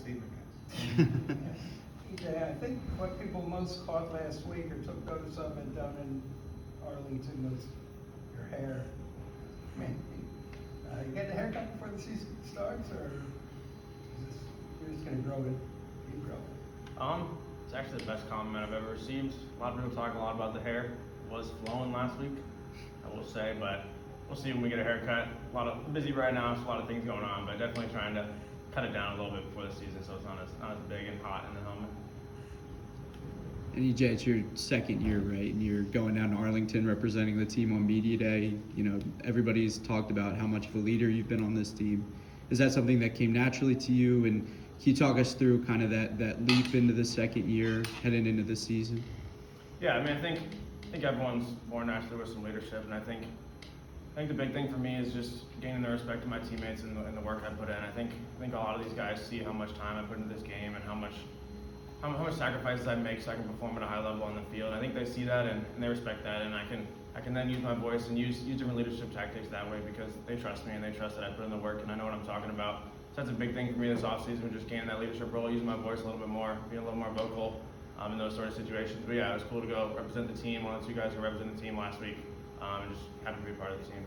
Steve McGinnis. EJ, I think what people most caught last week or took notice of it down in Arlington was your hair. I mean, you getting a haircut before the season starts, or you're just gonna grow it? You grow it. It's actually the best compliment I've ever received. A lot of people talking a lot about the hair. It was flowing last week, I will say, but we'll see when we get a haircut. A lot of busy right now, so a lot of things going on, but definitely trying to cut it down a little bit before the season, so it's not as big and hot in the helmet. And EJ, it's your second year, right? And you're going down to Arlington representing the team on Media Day. You know, everybody's talked about how much of a leader you've been on this team. Is that something that came naturally to you? And can you talk us through kind of that leap into the second year, heading into the season? Yeah, I mean, I think everyone's born naturally with some leadership, and I think the big thing for me is just gaining the respect of my teammates and the work I put in. I think a lot of these guys see how much time I put into this game and how much sacrifices I make so I can perform at a high level on the field. I think they see that and they respect that, and I can then use my voice and use different leadership tactics that way because they trust me and they trust that I put in the work and I know what I'm talking about. So that's a big thing for me this offseason, just gaining that leadership role, using my voice a little bit more, being a little more vocal in those sort of situations. But yeah, it was cool to go represent the team, one of the two guys who represented the team last week, and just happy to be a part of the team.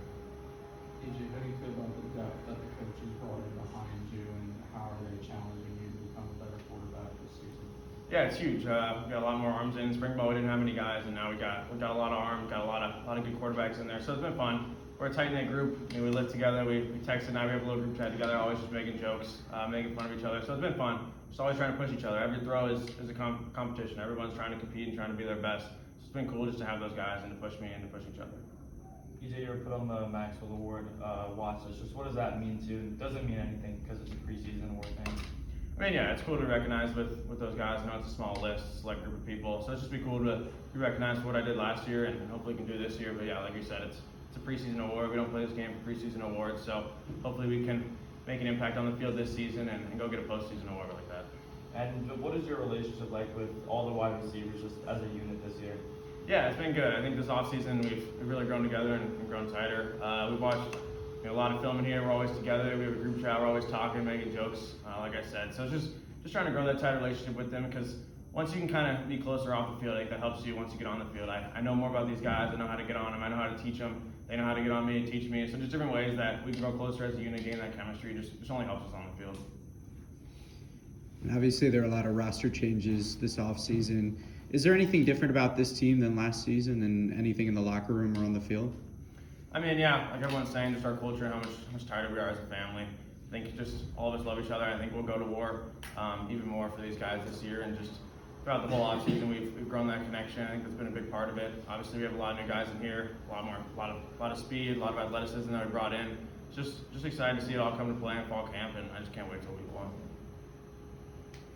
EJ, how do you feel about the depth that the coaches brought in behind you, and how are they challenging you to become a better quarterback this season? Yeah, it's huge. We got a lot more arms in. Spring ball, we didn't have many guys, and now we got a lot of arms, got a lot of good quarterbacks in there. So it's been fun. We're a tight-knit group. You know, we live together. We texted. Now we have a little group chat together. Always just making jokes, making fun of each other. So it's been fun. Just always trying to push each other. Every throw is a competition. Everyone's trying to compete and trying to be their best. So it's been cool just to have those guys and to push me and to push each other. EJ, you were put on the Maxwell Award watch list. Just what does that mean to you? It doesn't mean anything because it's a preseason award thing. I mean, yeah, it's cool to be recognized with those guys. I know it's a small list, a select group of people. So it's just be cool to be recognized for what I did last year and hopefully we can do this year. But yeah, like you said, it's a preseason award. We don't play this game for preseason awards. So hopefully we can make an impact on the field this season and go get a postseason award like that. And what is your relationship like with all the wide receivers just as a unit this year? Yeah, it's been good. I think this offseason we've really grown together and grown tighter. We've watched a lot of film in here. We're always together. We have a group chat. We're always talking, making jokes, like I said. So it's just trying to grow that tight relationship with them because once you can kind of be closer off the field, I think that helps you once you get on the field. I know more about these guys. I know how to get on them. I know how to teach them. They know how to get on me and teach me. So just different ways that we can grow closer as a unit, gain that chemistry. Just only helps us on the field. And obviously, there are a lot of roster changes this offseason. Is there anything different about this team than last season and anything in the locker room or on the field? I mean, yeah, like everyone's saying, just our culture, how much tighter we are as a family. I think just all of us love each other. I think we'll go to war even more for these guys this year. And just throughout the whole offseason, we've grown that connection. I think that's been a big part of it. Obviously, we have a lot of new guys in here, a lot of speed, a lot of athleticism that we brought in. It's just excited to see it all come to play in fall camp, and I just can't wait till week one.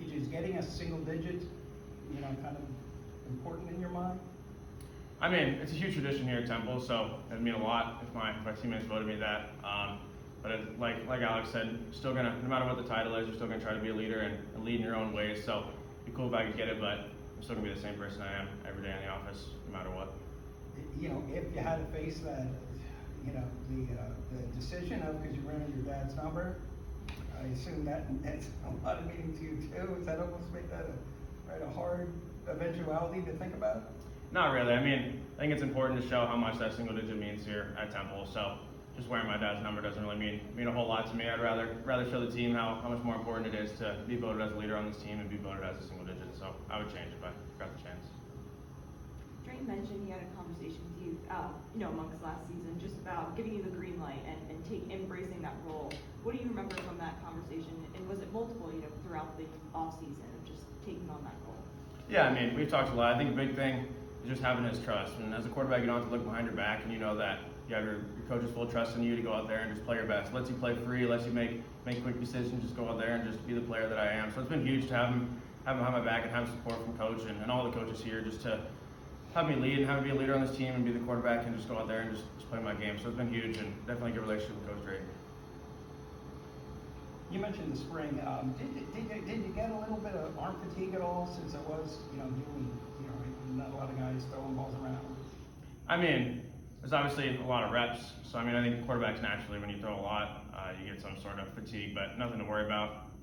EJ, is getting a single digit, kind of important in your mind? I mean, it's a huge tradition here at Temple, so it'd mean a lot if my teammates voted me that. But like Alex said, still gonna, no matter what the title is, you're still gonna try to be a leader and lead in your own ways. So it'd be cool if I could get it, but I'm still gonna be the same person I am every day in the office, no matter what. If you had to face that, the decision of, because you ran your dad's number, I assume that meant a lot of meaning to you too. Does that almost make that a hard eventuality to think about? Not really. I mean, I think it's important to show how much that single digit means here at Temple. So just wearing my dad's number doesn't really mean a whole lot to me. I'd rather show the team how much more important it is to be voted as a leader on this team and be voted as a single digit. So I would change if I got the chance. Dre mentioned he had a conversation with you, amongst last season, just about giving you the green light and embracing that role. What do you remember from that conversation? And was it multiple, throughout the off season of just taking on that role? Yeah, I mean, we've talked a lot. I think a big thing is just having his trust. And as a quarterback, you don't have to look behind your back, and you know that you have your coach's full trust in you to go out there and just play your best. Lets you play free, lets you make quick decisions, just go out there and just be the player that I am. So it's been huge to have him have my back and have support from coach and all the coaches here just to have me lead and have me be a leader on this team and be the quarterback and just go out there and just play my game. So it's been huge and definitely a good relationship with Coach Drake. You mentioned the spring. Did you get a little bit of arm fatigue at all since it was, not a lot of guys throwing balls around? I mean, there's obviously a lot of reps. So, I mean, I think quarterbacks naturally, when you throw a lot, you get some sort of fatigue, but nothing to worry about.